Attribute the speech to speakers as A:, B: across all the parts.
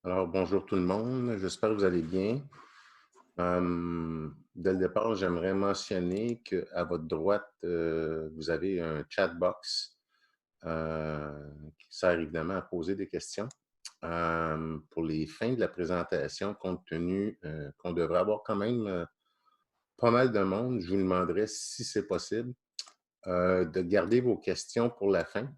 A: Alors, bonjour tout le monde, j'espère que vous allez bien. Dès le départ, j'aimerais mentionner qu'à votre droite, vous avez un chat box qui sert évidemment à poser des questions. Pour les fins de la présentation, compte tenu qu'on devrait avoir quand même pas mal de monde, je vous demanderais, si c'est possible, de garder vos questions pour la fin.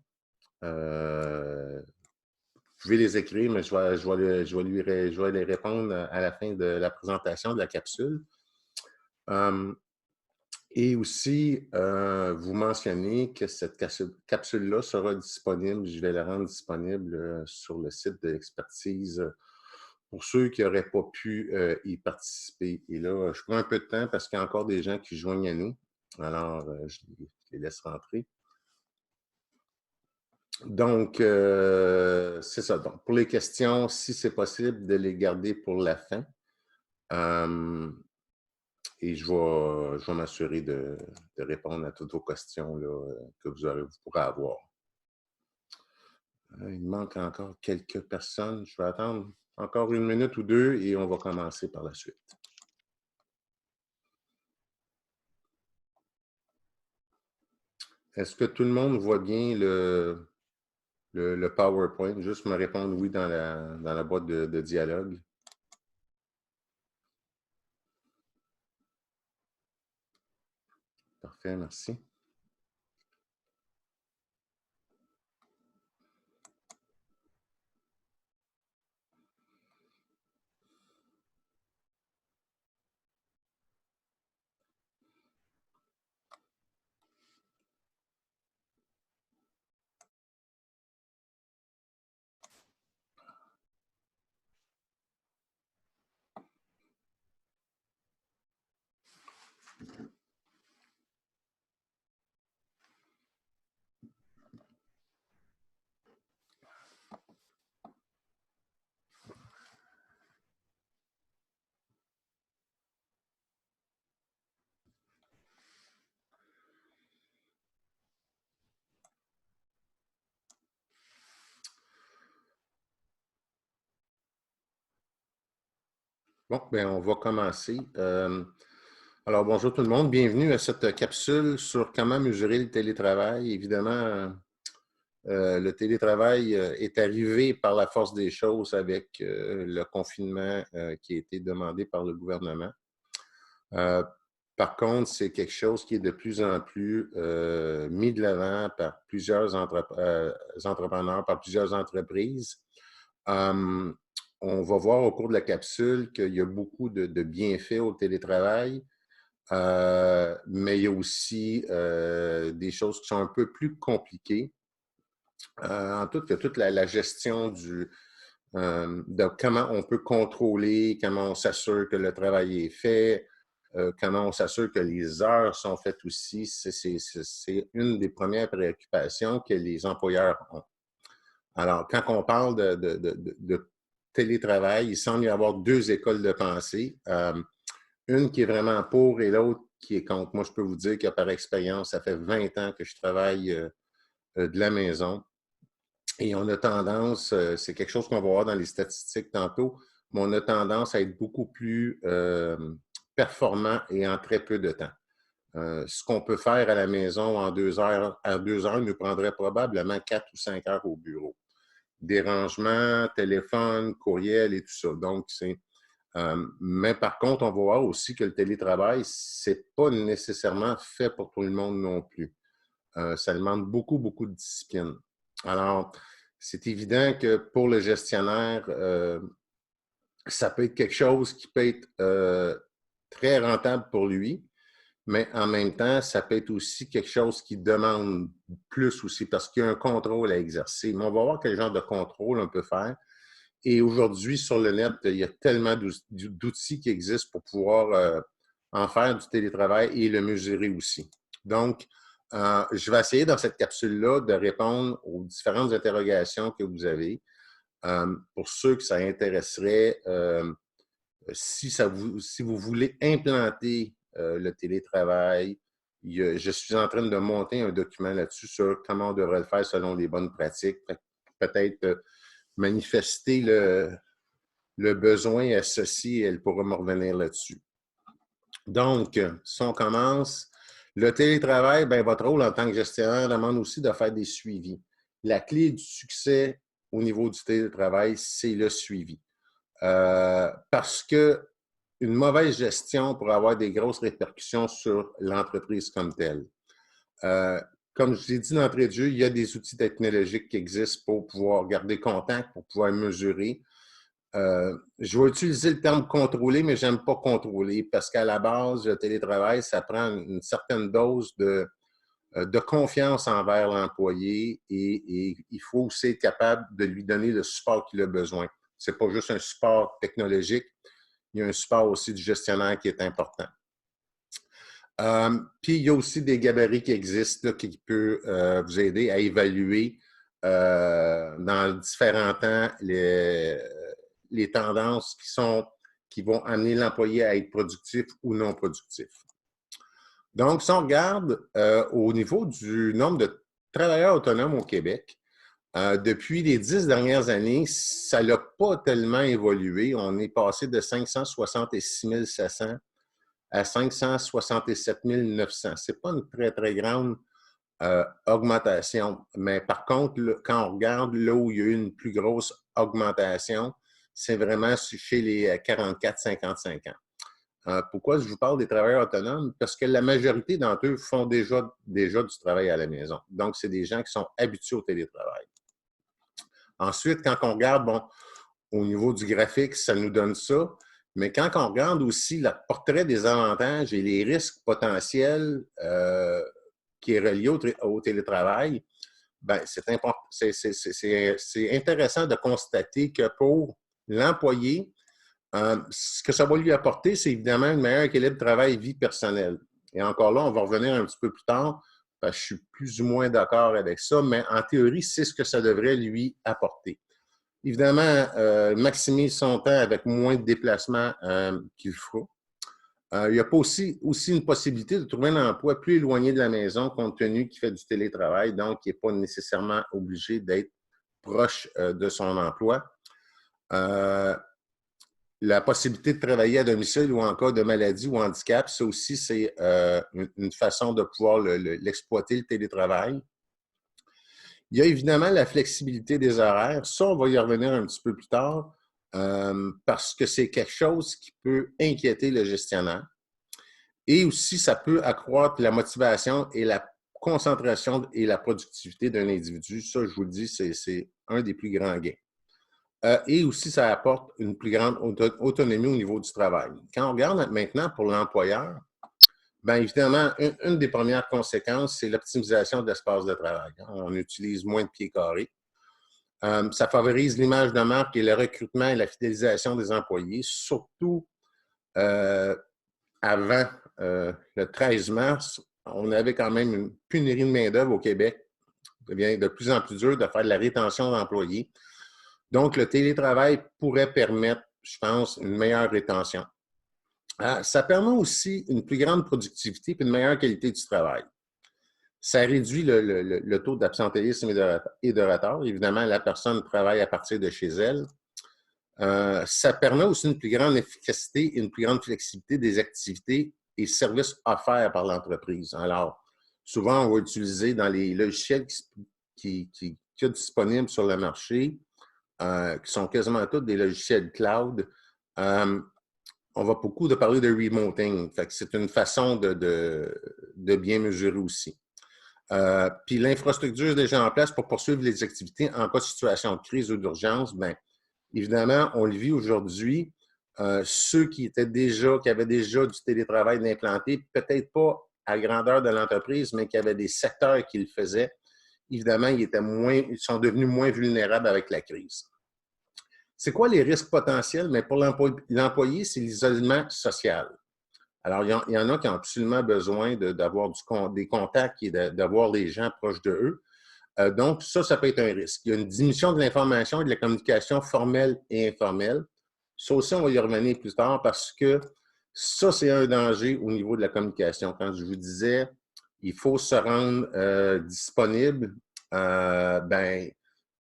A: Vous pouvez les écrire, mais je vais les répondre à la fin de la présentation de la capsule. Et aussi, vous mentionnez que cette capsule-là sera disponible, je vais la rendre disponible sur le site de l'expertise pour ceux qui n'auraient pas pu y participer. Et là, je prends un peu de temps parce qu'il y a encore des gens qui joignent à nous. Alors, je les laisse rentrer. Donc, c'est ça. Donc, pour les questions, si c'est possible, de les garder pour la fin. Et je vais m'assurer de répondre à toutes vos questions là, que vous pourrez avoir. Il manque encore quelques personnes. Je vais attendre encore une minute ou deux et on va commencer par la suite. Est-ce que tout le monde voit bien le PowerPoint? Juste me répondre oui dans la boîte de dialogue. Parfait, merci. Bon, bien, on va commencer. Alors, bonjour tout le monde. Bienvenue à cette capsule sur comment mesurer le télétravail. Évidemment, le télétravail est arrivé par la force des choses avec le confinement qui a été demandé par le gouvernement. Par contre, c'est quelque chose qui est de plus en plus mis de l'avant par plusieurs entrepreneurs, par plusieurs entreprises. On va voir au cours de la capsule qu'il y a beaucoup de bienfaits au télétravail, mais il y a aussi des choses qui sont un peu plus compliquées. En tout, il y a toute la gestion de comment on peut contrôler, comment on s'assure que le travail est fait, comment on s'assure que les heures sont faites aussi. C'est une des premières préoccupations que les employeurs ont. Alors, quand on parle de télétravail, il semble y avoir deux écoles de pensée. Une qui est vraiment pour et l'autre qui est contre. Moi, je peux vous dire que par expérience, ça fait 20 ans que je travaille de la maison. Et on a tendance, c'est quelque chose qu'on va voir dans les statistiques tantôt, mais on a tendance à être beaucoup plus performant et en très peu de temps. Ce qu'on peut faire à la maison en 2 heures nous prendrait probablement 4 ou 5 heures au bureau. Dérangement, téléphone, courriel et tout ça. Donc, mais par contre, on va voir aussi que le télétravail, c'est pas nécessairement fait pour tout le monde non plus. Ça demande beaucoup, beaucoup de discipline. Alors, c'est évident que pour le gestionnaire, ça peut être quelque chose qui peut être très rentable pour lui, mais en même temps, ça peut être aussi quelque chose qui demande plus aussi parce qu'il y a un contrôle à exercer. Mais on va voir quel genre de contrôle on peut faire. Et aujourd'hui, sur le net, il y a tellement d'outils qui existent pour pouvoir en faire du télétravail et le mesurer aussi. Donc, je vais essayer dans cette capsule-là de répondre aux différentes interrogations que vous avez. Pour ceux que ça intéresserait, si vous voulez implanter le télétravail, je suis en train de monter un document là-dessus sur comment on devrait le faire selon les bonnes pratiques. Peut-être manifester le besoin associé, elle pourra me revenir là-dessus. Donc, si on commence, le télétravail, bien, votre rôle en tant que gestionnaire demande aussi de faire des suivis. La clé du succès au niveau du télétravail, c'est le suivi. Parce que une mauvaise gestion pourrait avoir des grosses répercussions sur l'entreprise comme telle. Comme je vous ai dit d'entrée de jeu, il y a des outils technologiques qui existent pour pouvoir garder contact, pour pouvoir mesurer. Je vais utiliser le terme contrôler, mais je n'aime pas contrôler parce qu'à la base, le télétravail, ça prend une certaine dose de confiance envers l'employé et il faut aussi être capable de lui donner le support qu'il a besoin. Ce n'est pas juste un support technologique, il y a un support aussi du gestionnaire qui est important. Puis, il y a aussi des gabarits qui existent là, qui peuvent vous aider à évaluer dans différents temps les tendances qui vont amener l'employé à être productif ou non productif. Donc, si on regarde au niveau du nombre de travailleurs autonomes au Québec, depuis les 10 dernières années, ça n'a pas tellement évolué. On est passé de 566 700 à 567 900. Ce n'est pas une très, très grande augmentation. Mais par contre, là, quand on regarde là où il y a eu une plus grosse augmentation, c'est vraiment chez les 44-55 ans. Pourquoi je vous parle des travailleurs autonomes? Parce que la majorité d'entre eux font déjà du travail à la maison. Donc, c'est des gens qui sont habitués au télétravail. Ensuite, quand on regarde, bon, au niveau du graphique, ça nous donne ça. Mais quand on regarde aussi le portrait des avantages et les risques potentiels qui est relié au télétravail, ben, c'est intéressant de constater que pour l'employé, ce que ça va lui apporter, c'est évidemment un meilleur équilibre travail-vie personnelle. Et encore là, on va revenir un petit peu plus tard, parce que je suis plus ou moins d'accord avec ça, mais en théorie, c'est ce que ça devrait lui apporter. Évidemment, maximise son temps avec moins de déplacements qu'il fera. Il y a pas aussi une possibilité de trouver un emploi plus éloigné de la maison compte tenu qu'il fait du télétravail, donc il n'est pas nécessairement obligé d'être proche de son emploi. La possibilité de travailler à domicile ou en cas de maladie ou handicap, ça aussi, c'est une façon de pouvoir l'exploiter, le télétravail. Il y a évidemment la flexibilité des horaires. Ça, on va y revenir un petit peu plus tard parce que c'est quelque chose qui peut inquiéter le gestionnaire. Et aussi, ça peut accroître la motivation et la concentration et la productivité d'un individu. Ça, je vous le dis, c'est un des plus grands gains. Et aussi, ça apporte une plus grande autonomie au niveau du travail. Quand on regarde maintenant pour l'employeur, bien évidemment, une des premières conséquences, c'est l'optimisation de l'espace de travail. On utilise moins de pieds carrés. Ça favorise l'image de marque et le recrutement et la fidélisation des employés, surtout avant le 13 mars, on avait quand même une pénurie de main-d'œuvre au Québec. Ça devient de plus en plus dur de faire de la rétention d'employés. Donc, le télétravail pourrait permettre, je pense, une meilleure rétention. Ça permet aussi une plus grande productivité et une meilleure qualité du travail. Ça réduit le taux d'absentéisme et de retard. Évidemment, la personne travaille à partir de chez elle. Ça permet aussi une plus grande efficacité et une plus grande flexibilité des activités et services offerts par l'entreprise. Alors, souvent, on va utiliser dans les logiciels qui sont disponibles sur le marché, qui sont quasiment tous des logiciels cloud, on va beaucoup de parler de remoting. C'est une façon de bien mesurer aussi. Puis l'infrastructure est déjà en place pour poursuivre les activités en cas de situation de crise ou d'urgence. Bien, évidemment, on le vit aujourd'hui. Ceux qui avaient déjà du télétravail d'implanter, peut-être pas à grandeur de l'entreprise, mais qui avaient des secteurs qui le faisaient, évidemment, ils sont devenus moins vulnérables avec la crise. C'est quoi les risques potentiels? Mais pour l'employé, c'est l'isolement social. Alors, il y en a qui ont absolument besoin d'avoir des contacts et d'avoir des gens proches de eux. Donc, ça peut être un risque. Il y a une diminution de l'information et de la communication formelle et informelle. Ça aussi, on va y revenir plus tard parce que ça, c'est un danger au niveau de la communication. Quand je vous disais, il faut se rendre disponible, ben,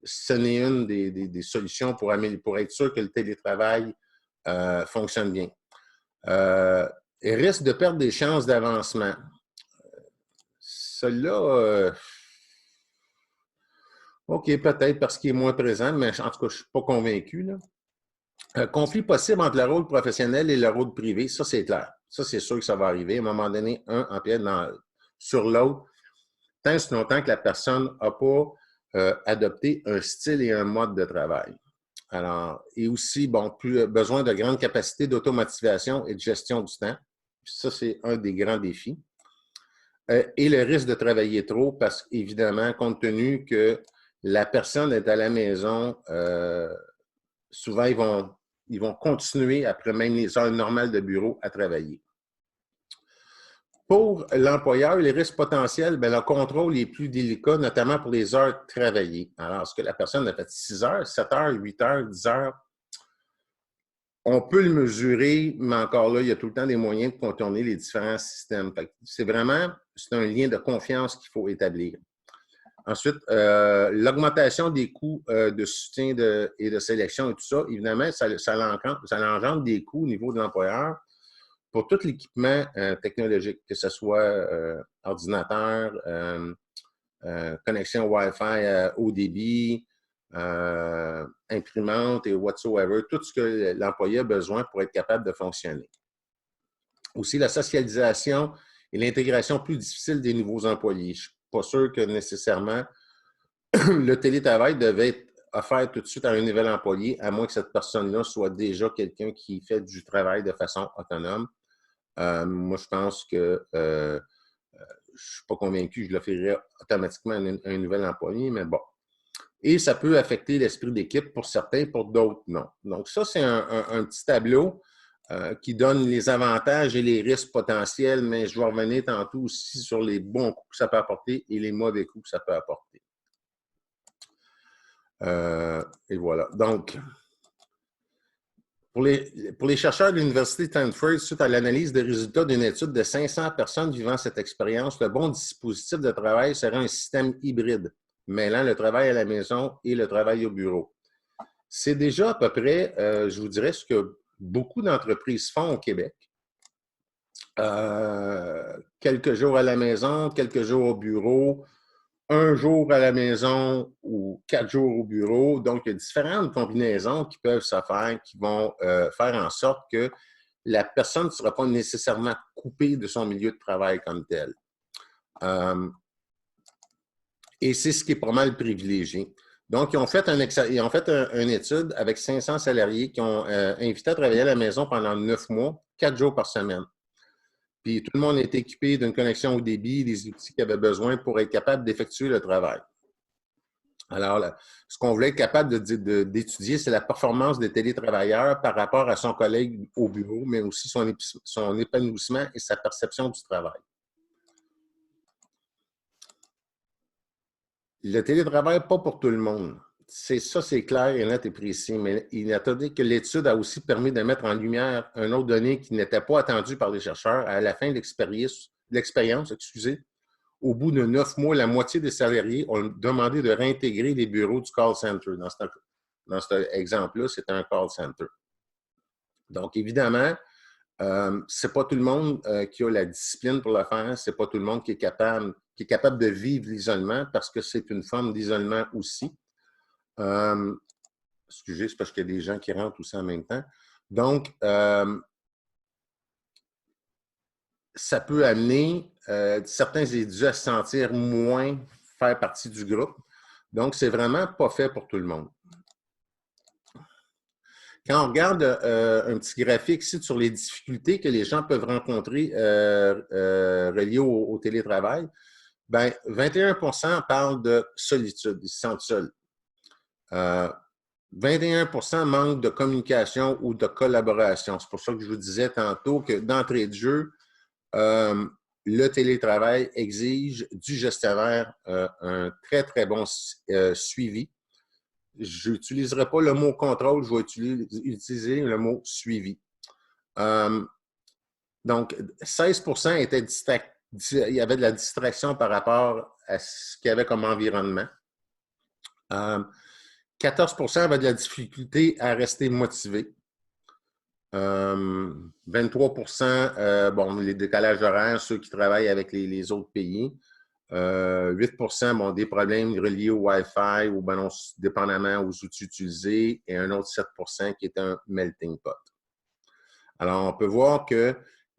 A: ce n'est une des solutions pour être sûr que le télétravail fonctionne bien. Et risque de perdre des chances d'avancement. Celui-là, OK, peut-être parce qu'il est moins présent, mais en tout cas, je ne suis pas convaincu. Là. Conflit possible entre le rôle professionnel et le rôle privé, ça, c'est clair. Ça, c'est sûr que ça va arriver. À un moment donné, un empiète sur l'autre, tant que longtemps que la personne n'a pas adopté un style et un mode de travail. Alors, et aussi, bon, besoin de grandes capacités d'automotivation et de gestion du temps. Ça, c'est un des grands défis. Et le risque de travailler trop, parce qu'évidemment, compte tenu que la personne est à la maison, souvent, ils vont continuer, après même les heures normales de bureau, à travailler. Pour l'employeur, les risques potentiels, bien, le contrôle est plus délicat, notamment pour les heures travaillées. Alors, est-ce que la personne a fait 6 heures, 7 heures, 8 heures, 10 heures? On peut le mesurer, mais encore là, il y a tout le temps des moyens de contourner les différents systèmes. C'est un lien de confiance qu'il faut établir. Ensuite, l'augmentation des coûts de soutien et de sélection et tout ça, évidemment, ça engendre des coûts au niveau de l'employeur pour tout l'équipement technologique, que ce soit ordinateur, connexion Wi-Fi haut débit, imprimante et whatsoever, tout ce que l'employé a besoin pour être capable de fonctionner. Aussi, la socialisation et l'intégration plus difficile des nouveaux employés. Je ne suis pas sûr que nécessairement le télétravail devait être offert tout de suite à un nouvel employé, à moins que cette personne-là soit déjà quelqu'un qui fait du travail de façon autonome. Moi, je pense que je ne suis pas convaincu que je l'offrirais automatiquement à un nouvel employé, mais bon. Et ça peut affecter l'esprit d'équipe pour certains, pour d'autres, non. Donc, ça, c'est un petit tableau qui donne les avantages et les risques potentiels, mais je vais revenir tantôt aussi sur les bons coups que ça peut apporter et les mauvais coups que ça peut apporter. Et voilà. Donc, pour les chercheurs de l'Université de Stanford, suite à l'analyse des résultats d'une étude de 500 personnes vivant cette expérience, le bon dispositif de travail serait un système hybride, mêlant le travail à la maison et le travail au bureau. C'est déjà à peu près, je vous dirais, ce que beaucoup d'entreprises font au Québec. Quelques jours à la maison, quelques jours au bureau, un jour à la maison ou 4 jours au bureau. Donc, il y a différentes combinaisons qui peuvent se faire, qui vont faire en sorte que la personne ne sera pas nécessairement coupée de son milieu de travail comme tel. Et c'est ce qui est pas mal privilégié. Donc, ils ont fait une étude avec 500 salariés qui ont invité à travailler à la maison pendant 9 mois, 4 jours par semaine. Puis tout le monde est équipé d'une connexion au débit, des outils qu'il avait besoin pour être capable d'effectuer le travail. Alors, là, ce qu'on voulait être capable d'étudier, c'est la performance des télétravailleurs par rapport à son collègue au bureau, mais aussi son épanouissement et sa perception du travail. Le télétravail, pas pour tout le monde. Ça, c'est clair et net et précis, mais il a attendé que l'étude a aussi permis de mettre en lumière un autre donné qui n'était pas attendu par les chercheurs. À la fin de l'expérience, au bout de 9 mois, la moitié des salariés ont demandé de réintégrer les bureaux du call center. Dans cet exemple-là, c'est un call center. Donc, évidemment, c'est pas tout le monde qui a la discipline pour le faire. C'est pas tout le monde qui est capable de vivre l'isolement parce que c'est une forme d'isolement aussi. Excusez, c'est parce qu'il y a des gens qui rentrent aussi en même temps. Donc, ça peut amener certains individus à se sentir moins faire partie du groupe. Donc, c'est vraiment pas fait pour tout le monde. Quand on regarde un petit graphique ici sur les difficultés que les gens peuvent rencontrer reliées au télétravail, bien, 21% parlent de solitude, ils se sentent seuls. 21% manquent de communication ou de collaboration. C'est pour ça que je vous disais tantôt que d'entrée de jeu, le télétravail exige du gestionnaire un très, très bon suivi. Je n'utiliserai pas le mot contrôle, je vais utiliser le mot suivi. Donc, 16% étaient il y avait de la distraction par rapport à ce qu'il y avait comme environnement. 14% avaient de la difficulté à rester motivés. 23%, bon, les décalages horaires, ceux qui travaillent avec les autres pays. 8%, bon, des problèmes reliés au Wi-Fi ou ben non, dépendamment aux outils utilisés, et un autre 7% qui est un melting pot. Alors, on peut voir qu'il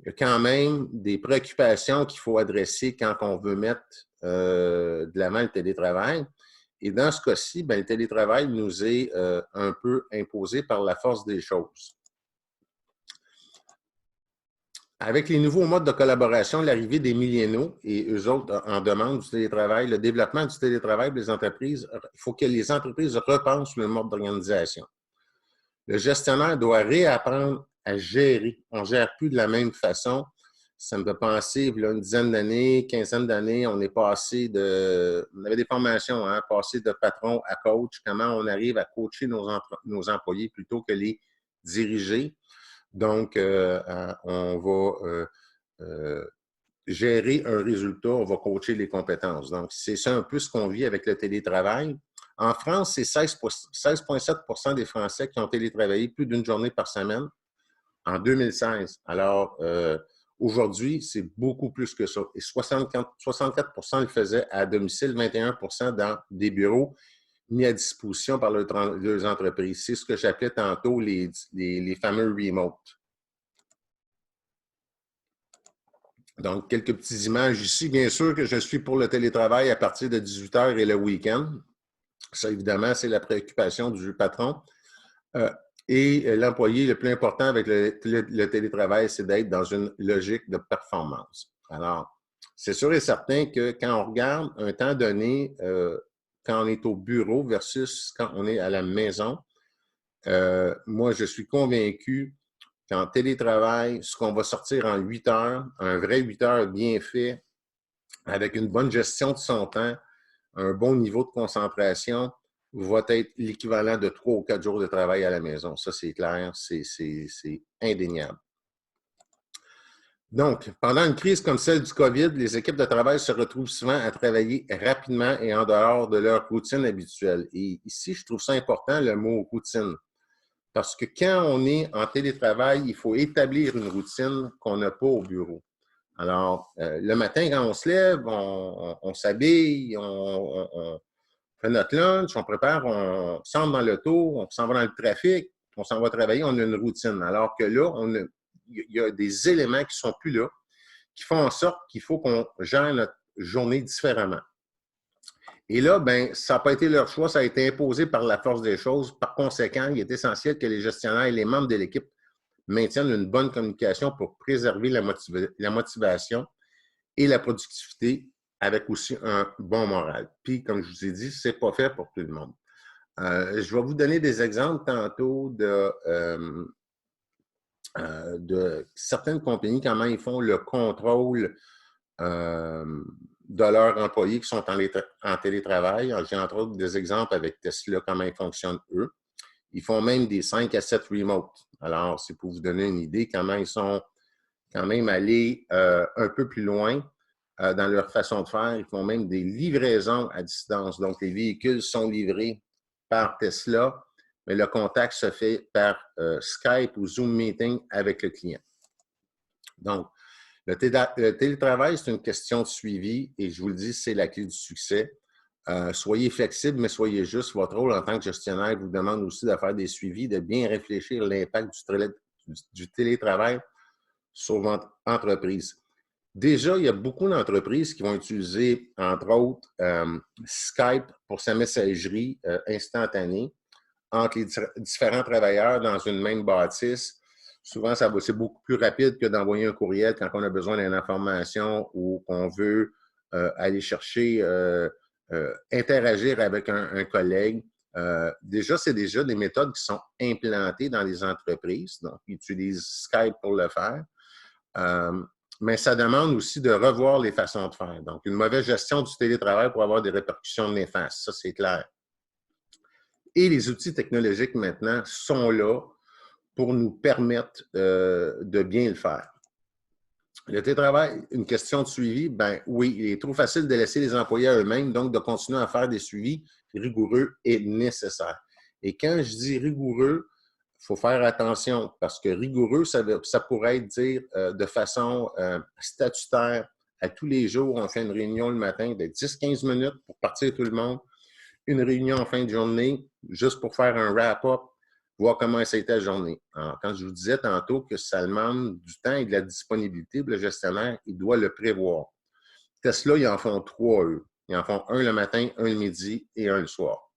A: y a quand même des préoccupations qu'il faut adresser quand on veut mettre de l'avant le télétravail. Et dans ce cas-ci, ben, le télétravail nous est un peu imposé par la force des choses. Avec les nouveaux modes de collaboration, l'arrivée des milléniaux et eux autres en demande du télétravail, le développement du télétravail des entreprises, il faut que les entreprises repensent le mode d'organisation. Le gestionnaire doit réapprendre à gérer. On ne gère plus de la même façon. Ça me fait penser, il y a une dizaine d'années, quinzaine d'années, on est passé de... On avait des formations, hein, passé de patron à coach, comment on arrive à coacher nos employés plutôt que les diriger. Donc, on va gérer un résultat, on va coacher les compétences. Donc, c'est ça un peu ce qu'on vit avec le télétravail. En France, c'est 16,7% des Français qui ont télétravaillé plus d'une journée par semaine en 2016. Alors, aujourd'hui, c'est beaucoup plus que ça. Et 64% le faisaient à domicile, 21% dans des bureaux mis à disposition par leurs entreprises. C'est ce que j'appelais tantôt les fameux remote. Donc, quelques petites images ici. Bien sûr que je suis pour le télétravail à partir de 18 h et le week-end. Ça, évidemment, c'est la préoccupation du patron. Et l'employé, le plus important avec le télétravail, c'est d'être dans une logique de performance. Alors, c'est sûr et certain que quand on regarde un temps donné, quand on est au bureau versus quand on est à la maison, moi, je suis convaincu qu'en télétravail, ce qu'on va sortir en 8 heures, un vrai 8 heures bien fait, avec une bonne gestion de son temps, un bon niveau de concentration, va être l'équivalent de 3 ou 4 jours de travail à la maison. Ça, c'est clair, c'est indéniable. Donc, pendant une crise comme celle du COVID, les équipes de travail se retrouvent souvent à travailler rapidement et en dehors de leur routine habituelle. Et ici, je trouve ça important, le mot routine. Parce que quand on est en télétravail, il faut établir une routine qu'on n'a pas au bureau. Alors, le matin, quand on se lève, on s'habille, on fait notre lunch, on prépare, on s'en va dans l'auto, on s'en va dans le trafic, on s'en va travailler, on a une routine. Alors que là, il y a des éléments qui ne sont plus là, qui font en sorte qu'il faut qu'on gère notre journée différemment. Et là, ben, ça n'a pas été leur choix, ça a été imposé par la force des choses. Par conséquent, il est essentiel que les gestionnaires et les membres de l'équipe maintiennent une bonne communication pour préserver la motivation et la productivité avec aussi un bon moral. Puis, comme je vous ai dit, ce n'est pas fait pour tout le monde. Je vais vous donner des exemples tantôt de certaines compagnies, comment ils font le contrôle de leurs employés qui sont en télétravail. J'ai entre autres des exemples avec Tesla, comment ils fonctionnent eux. Ils font même des 5 à 7 remote. Alors, c'est pour vous donner une idée comment ils sont quand même allés un peu plus loin dans leur façon de faire. Ils font même des livraisons à distance. Donc, les véhicules sont livrés par Tesla, mais le contact se fait par Skype ou Zoom Meeting avec le client. Donc, le télétravail, c'est une question de suivi et je vous le dis, c'est la clé du succès. Soyez flexible, mais soyez juste. Votre rôle en tant que gestionnaire vous demande aussi de faire des suivis, de bien réfléchir à l'impact du télétravail sur votre entreprise. Déjà, il y a beaucoup d'entreprises qui vont utiliser, entre autres, Skype pour sa messagerie instantanée entre les différents travailleurs dans une même bâtisse. Souvent, c'est beaucoup plus rapide que d'envoyer un courriel quand on a besoin d'une information ou qu'on veut aller chercher, interagir avec un collègue. Déjà, c'est déjà des méthodes qui sont implantées dans les entreprises. Donc, ils utilisent Skype pour le faire. Mais ça demande aussi de revoir les façons de faire. Donc, une mauvaise gestion du télétravail pour avoir des répercussions néfastes. Ça, c'est clair. Et les outils technologiques maintenant sont là pour nous permettre de bien le faire. Le télétravail, une question de suivi, ben oui, il est trop facile de laisser les employés à eux-mêmes, donc de continuer à faire des suivis rigoureux est nécessaire. Et quand je dis rigoureux, il faut faire attention parce que rigoureux, ça pourrait être dire de façon statutaire. À tous les jours, on fait une réunion le matin de 10-15 minutes pour partir tout le monde. Une réunion en fin de journée, juste pour faire un wrap-up, voir comment c'était la journée. Alors, quand je vous disais tantôt que ça demande du temps et de la disponibilité, le gestionnaire, il doit le prévoir. Tesla, ils en font 3, eux. Ils en font un le matin, un le midi et un le soir.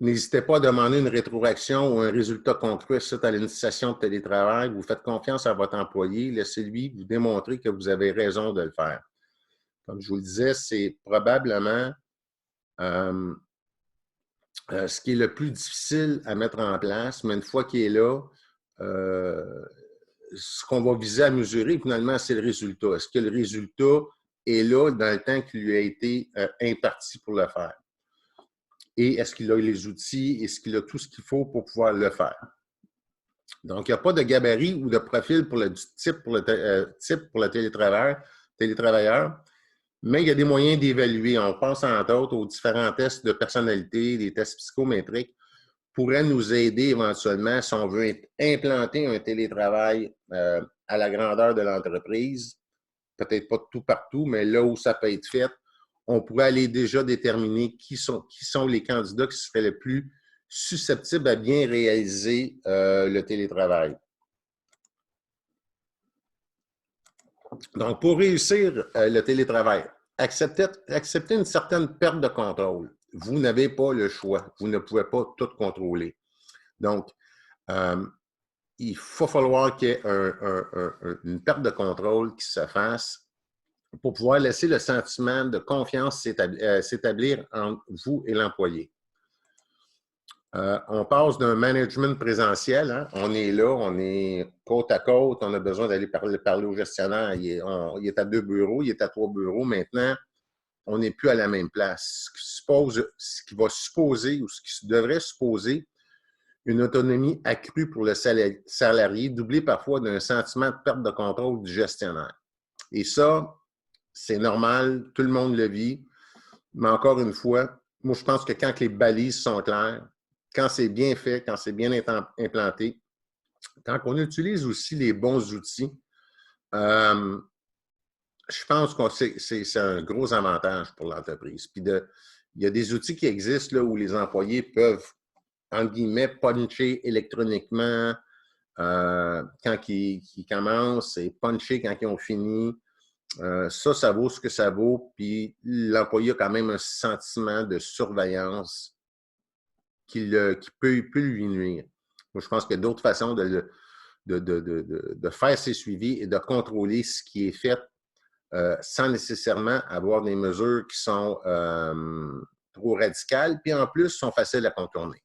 A: N'hésitez pas à demander une rétroaction ou un résultat concret suite à l'initiation de télétravail. Vous faites confiance à votre employé. Laissez-lui vous démontrer que vous avez raison de le faire. Comme je vous le disais, c'est probablement ce qui est le plus difficile à mettre en place, mais une fois qu'il est là, ce qu'on va viser à mesurer, finalement, c'est le résultat. Est-ce que le résultat est là dans le temps qui lui a été imparti pour le faire? Et est-ce qu'il a les outils? Est-ce qu'il a tout ce qu'il faut pour pouvoir le faire? Donc, il n'y a pas de gabarit ou de profil pour le type pour le télétravailleur, mais il y a des moyens d'évaluer. On pense entre autres aux différents tests de personnalité, des tests psychométriques, pourraient nous aider éventuellement si on veut implanter un télétravail à la grandeur de l'entreprise. Peut-être pas tout partout, mais là où ça peut être fait, on pourrait aller déjà déterminer qui sont les candidats qui seraient les plus susceptibles à bien réaliser le télétravail. Donc, pour réussir le télétravail, acceptez une certaine perte de contrôle. Vous n'avez pas le choix. Vous ne pouvez pas tout contrôler. Donc, il va falloir qu'il y ait une perte de contrôle qui se fasse pour pouvoir laisser le sentiment de confiance s'établir entre vous et l'employé. On passe d'un management présentiel, hein? On est là, on est côte à côte, on a besoin d'aller parler au gestionnaire. Il est à 2 bureaux, il est à 3 bureaux. Maintenant, on n'est plus à la même place. Ce qui va supposer ou ce qui devrait supposer une autonomie accrue pour le salarié, doublée parfois d'un sentiment de perte de contrôle du gestionnaire. Et ça, c'est normal, tout le monde le vit. Mais encore une fois, moi, je pense que quand les balises sont claires, quand c'est bien fait, quand c'est bien implanté, quand on utilise aussi les bons outils, je pense que c'est un gros avantage pour l'entreprise. Puis il y a des outils qui existent là, où les employés peuvent, entre guillemets, puncher électroniquement quand ils commencent et puncher quand ils ont fini. Ça vaut ce que ça vaut. Puis l'employé a quand même un sentiment de surveillance qui peut lui nuire. Moi, je pense qu'il y a d'autres façons de faire ces suivis et de contrôler ce qui est fait sans nécessairement avoir des mesures qui sont trop radicales, puis en plus, sont faciles à contourner.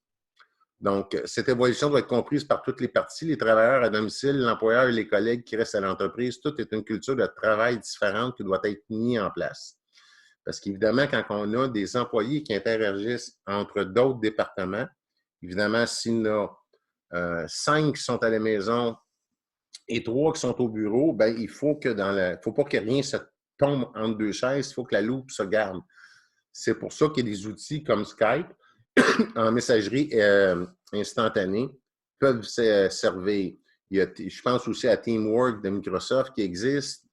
A: Donc, cette évolution doit être comprise par toutes les parties, les travailleurs à domicile, l'employeur et les collègues qui restent à l'entreprise. Tout est une culture de travail différente qui doit être mise en place. Parce qu'évidemment, quand on a des employés qui interagissent entre d'autres départements, évidemment, s'il y en a 5 qui sont à la maison et 3 qui sont au bureau, bien, il faut que faut pas que rien se tombe entre deux chaises, il faut que la loupe se garde. C'est pour ça qu'il y a des outils comme Skype en messagerie instantanée peuvent servir. Je pense aussi à Teamwork de Microsoft qui existe.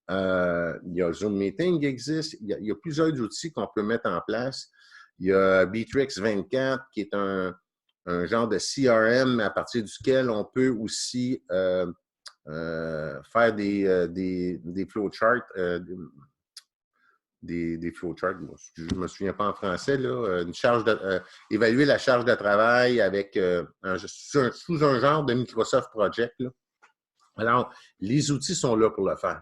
A: Il y a Zoom Meeting qui existe. Il y a plusieurs outils qu'on peut mettre en place. Il y a Bitrix 24 qui est un genre de CRM à partir duquel on peut aussi faire des flowcharts. Des flowcharts, je ne me souviens pas en français, là, évaluer la charge de travail avec sous un genre de Microsoft Project. Là. Alors, les outils sont là pour le faire.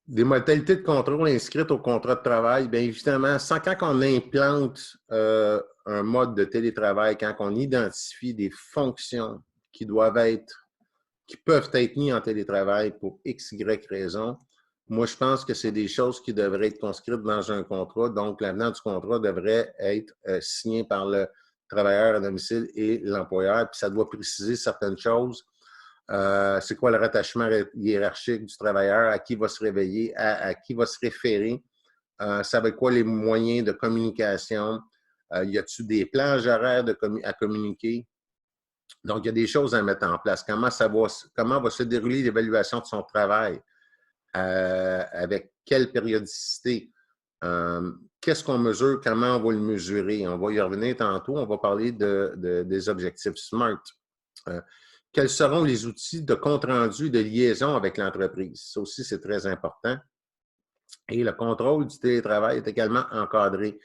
A: Des modalités de contrôle inscrites au contrat de travail, bien évidemment, quand on implante un mode de télétravail, quand on identifie des fonctions qui peuvent être mises en télétravail pour X, Y raison, moi, je pense que c'est des choses qui devraient être conscrites dans un contrat. Donc, l'avenant du contrat devrait être signé par le travailleur à domicile et l'employeur. Puis, ça doit préciser certaines choses. C'est quoi le rattachement hiérarchique du travailleur, à qui va se réveiller, à qui va se référer, ça va être quoi les moyens de communication, y a-t-il des plages horaires à communiquer? Donc, il y a des choses à mettre en place. Comment va se dérouler l'évaluation de son travail? Avec quelle périodicité? Qu'est-ce qu'on mesure? Comment on va le mesurer? On va y revenir tantôt. On va parler des objectifs SMART. Quels seront les outils de compte-rendu de liaison avec l'entreprise? Ça aussi, c'est très important. Et le contrôle du télétravail est également encadré.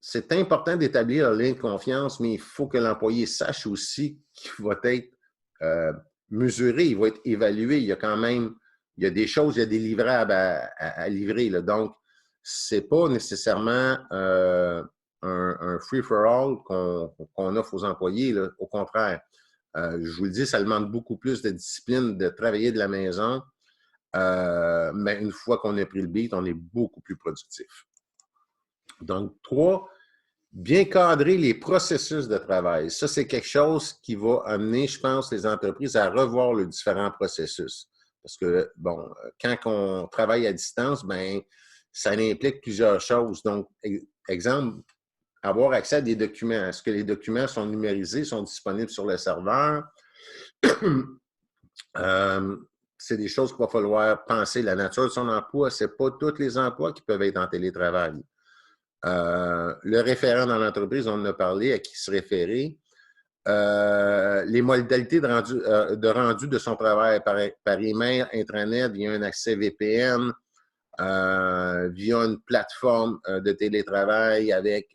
A: C'est important d'établir un lien de confiance, mais il faut que l'employé sache aussi qu'il va être mesuré, il va être évalué. Il y a quand même, il y a des choses, il y a des livrables à livrer. Là. Donc, ce n'est pas nécessairement un free-for-all qu'on offre aux employés. Là. Au contraire, je vous le dis, ça demande beaucoup plus de discipline de travailler de la maison. Mais une fois qu'on a pris le beat, on est beaucoup plus productif. Donc, 3, bien cadrer les processus de travail. Ça, c'est quelque chose qui va amener, je pense, les entreprises à revoir les différents processus. Parce que, bon, quand on travaille à distance, ben, ça implique plusieurs choses. Donc, exemple, avoir accès à des documents. Est-ce que les documents sont numérisés, sont disponibles sur le serveur? C'est des choses qu'il va falloir penser. La nature de son emploi, ce n'est pas tous les emplois qui peuvent être en télétravail. Le référent dans l'entreprise, on en a parlé, à qui se référer. Les modalités de rendu de son travail par email, intranet, via un accès VPN, via une plateforme de télétravail avec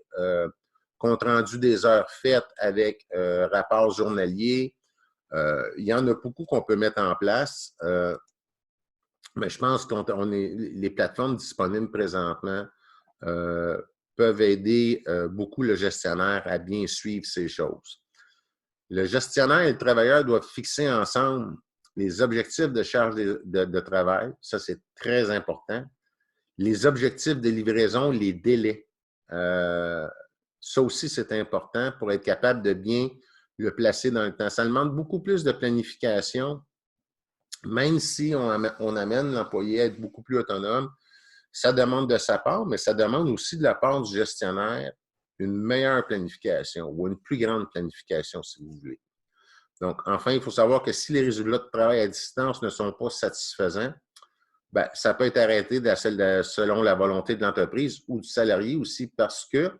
A: compte rendu des heures faites, avec rapport journalier. Il y en a beaucoup qu'on peut mettre en place, mais je pense que les plateformes disponibles présentement peuvent aider beaucoup le gestionnaire à bien suivre ces choses. Le gestionnaire et le travailleur doivent fixer ensemble les objectifs de charge de travail. Ça, c'est très important. Les objectifs de livraison, les délais. Ça aussi, c'est important pour être capable de bien le placer dans le temps. Ça demande beaucoup plus de planification, même si on amène l'employé à être beaucoup plus autonome. Ça demande de sa part, mais ça demande aussi de la part du gestionnaire une meilleure planification ou une plus grande planification, si vous voulez. Donc, enfin, il faut savoir que si les résultats de travail à distance ne sont pas satisfaisants, ben, ça peut être arrêté selon la volonté de l'entreprise ou du salarié aussi parce que,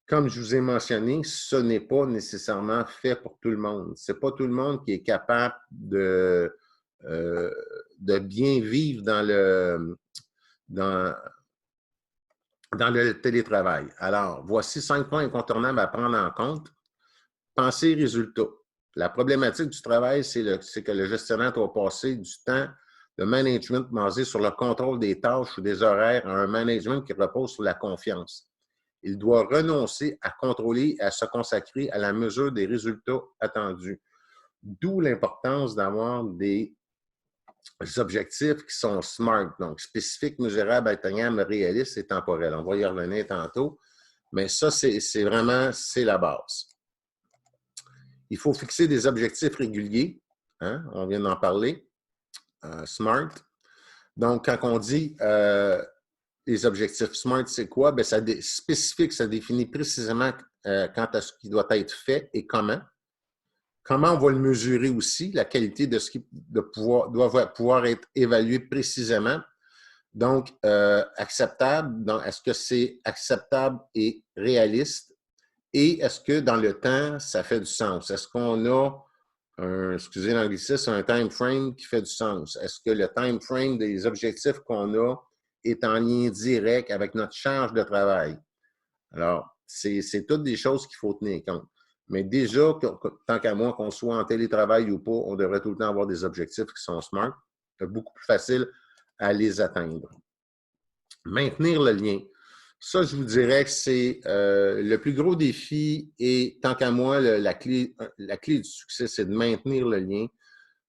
A: comme je vous ai mentionné, ce n'est pas nécessairement fait pour tout le monde. Ce n'est pas tout le monde qui est capable de bien vivre dans le télétravail. Alors, voici 5 points incontournables à prendre en compte. Pensez résultats. La problématique du travail, c'est que le gestionnaire doit passer du temps de management basé sur le contrôle des tâches ou des horaires à un management qui repose sur la confiance. Il doit renoncer à contrôler et à se consacrer à la mesure des résultats attendus. D'où l'importance d'avoir des objectifs qui sont SMART, donc spécifiques, mesurables, atteignables, réalistes et temporels. On va y revenir tantôt, mais ça, c'est la base. Il faut fixer des objectifs réguliers, hein? On vient d'en parler, SMART. Donc, quand on dit les objectifs SMART, c'est quoi? Bien, spécifique, ça définit précisément quand est-ce qu'il doit être fait et comment. Comment on va le mesurer aussi, la qualité de ce qui doit pouvoir être évalué précisément. Donc, acceptable, est-ce que c'est acceptable et réaliste? Et est-ce que dans le temps, ça fait du sens? Est-ce qu'on a excusez l'anglicisme, un time frame qui fait du sens? Est-ce que le time frame des objectifs qu'on a est en lien direct avec notre charge de travail? Alors, c'est toutes des choses qu'il faut tenir compte. Mais déjà, tant qu'à moi, qu'on soit en télétravail ou pas, on devrait tout le temps avoir des objectifs qui sont SMART. C'est beaucoup plus facile à les atteindre. Maintenir le lien. Ça, je vous dirais que c'est le plus gros défi et tant qu'à moi, la clé du succès, c'est de maintenir le lien,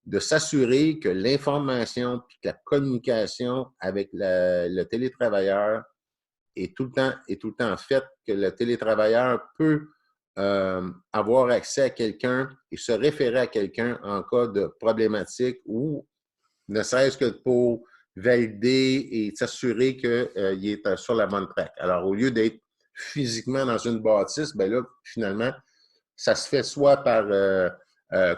A: de s'assurer que l'information et que la communication avec le télétravailleur est tout le temps faite, que le télétravailleur peut avoir accès à quelqu'un et se référer à quelqu'un en cas de problématique ou ne serait-ce que pour valider et s'assurer qu'il est sur la bonne track. Alors, au lieu d'être physiquement dans une bâtisse, ben là, finalement, ça se fait soit par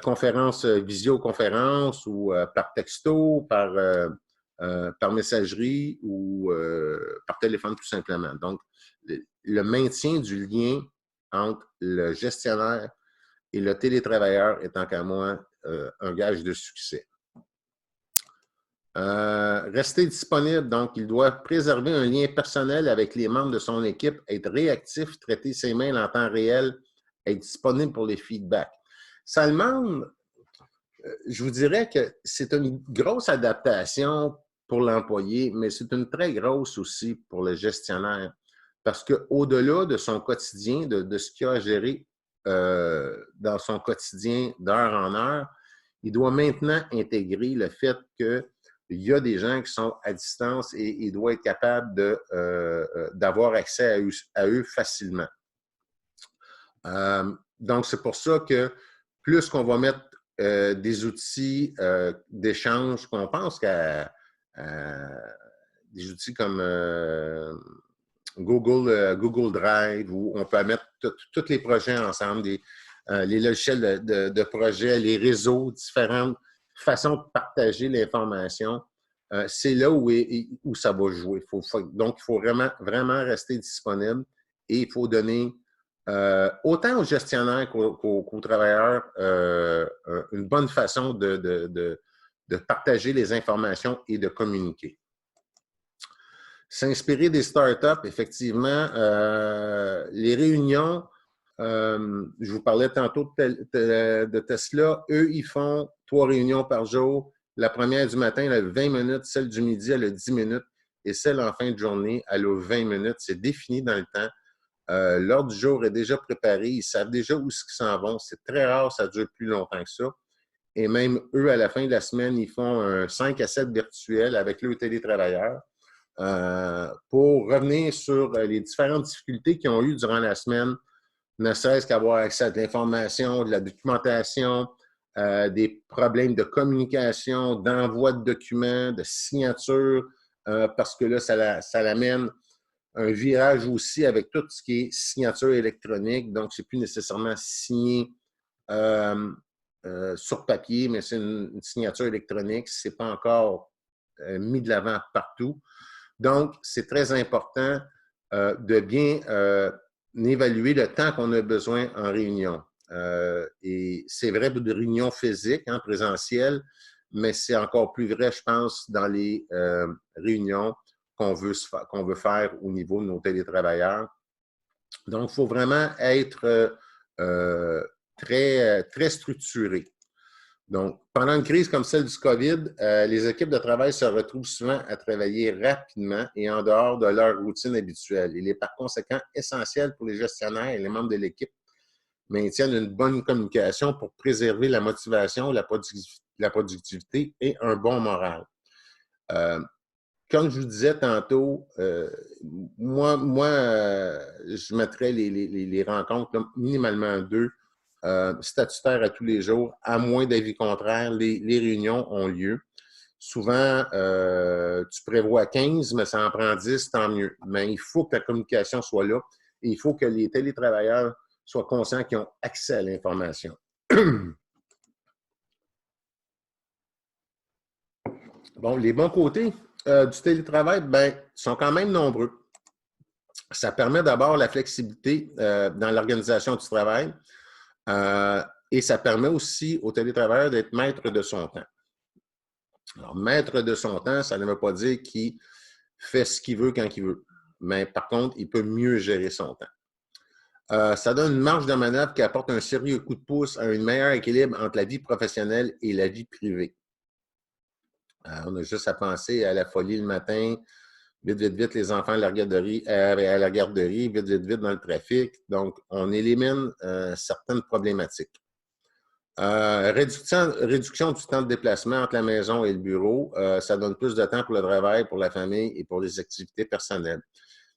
A: conférence, visioconférence ou par texto, par messagerie ou par téléphone tout simplement. Donc, le maintien du lien entre le gestionnaire et le télétravailleur est, tant qu'à moi, un gage de succès. Rester disponible, donc il doit préserver un lien personnel avec les membres de son équipe, être réactif, traiter ses mails en temps réel, être disponible pour les feedbacks. Ça demande, je vous dirais que c'est une grosse adaptation pour l'employé, mais c'est une très grosse aussi pour le gestionnaire. Parce qu'au-delà de son quotidien, de ce qu'il a à gérer dans son quotidien d'heure en heure, il doit maintenant intégrer le fait qu'il y a des gens qui sont à distance et il doit être capable d'avoir accès à eux facilement. Donc, c'est pour ça que plus qu'on va mettre des outils d'échange, qu'on pense qu'à des outils comme Google Drive, où on peut mettre tous les projets ensemble, les logiciels de projet, les réseaux, différentes façons de partager l'information. C'est là où ça va jouer. Donc, il faut vraiment rester disponible et il faut donner autant aux gestionnaires qu'aux travailleurs une bonne façon de partager les informations et de communiquer. S'inspirer des startups, effectivement, les réunions, je vous parlais tantôt de Tesla, eux, ils font 3 réunions par jour. La première du matin, elle a 20 minutes, celle du midi, elle a 10 minutes, et celle en fin de journée, elle a 20 minutes. C'est défini dans le temps. L'ordre du jour est déjà préparé, ils savent déjà où ils s'en vont. C'est très rare, ça dure plus longtemps que ça. Et même eux, à la fin de la semaine, ils font un 5 à 7 virtuel avec leurs télétravailleurs. Pour revenir sur les différentes difficultés qu'ils ont eues durant la semaine, ne serait-ce qu'avoir accès à de l'information, de la documentation, des problèmes de communication, d'envoi de documents, de signature, parce que là, ça l'amène un virage aussi avec tout ce qui est signature électronique. Donc, c'est plus nécessairement signé sur papier, mais c'est une signature électronique. Ce n'est pas encore mis de l'avant partout. Donc, c'est très important de bien évaluer le temps qu'on a besoin en réunion. Et c'est vrai pour des réunions physiques, présentielles, mais c'est encore plus vrai, je pense, dans les réunions qu'on veut faire au niveau de nos télétravailleurs. Donc, il faut vraiment être très structuré. Donc, pendant une crise comme celle du COVID, les équipes de travail se retrouvent souvent à travailler rapidement et en dehors de leur routine habituelle. Il est par conséquent essentiel pour les gestionnaires et les membres de l'équipe maintiennent une bonne communication pour préserver la motivation, la productivité et un bon moral. Comme je vous disais tantôt, moi je mettrais les rencontres là, minimalement 2. Statutaire à tous les jours, à moins d'avis contraire, les réunions ont lieu. Souvent, tu prévois 15, mais ça en prend 10, tant mieux. Mais il faut que la communication soit là et il faut que les télétravailleurs soient conscients qu'ils ont accès à l'information. Bon, les bons côtés du télétravail, sont quand même nombreux. Ça permet d'abord la flexibilité dans l'organisation du travail. Et ça permet aussi au télétravailleur d'être maître de son temps. Alors, maître de son temps, ça ne veut pas dire qu'il fait ce qu'il veut quand il veut. Mais par contre, il peut mieux gérer son temps. Ça donne une marge de manœuvre qui apporte un sérieux coup de pouce à un meilleur équilibre entre la vie professionnelle et la vie privée. On a juste à penser à la folie le matin, vite, les enfants à la garderie, vite dans le trafic. Donc, on élimine certaines problématiques. Réduction du temps de déplacement entre la maison et le bureau. Ça donne plus de temps pour le travail, pour la famille et pour les activités personnelles.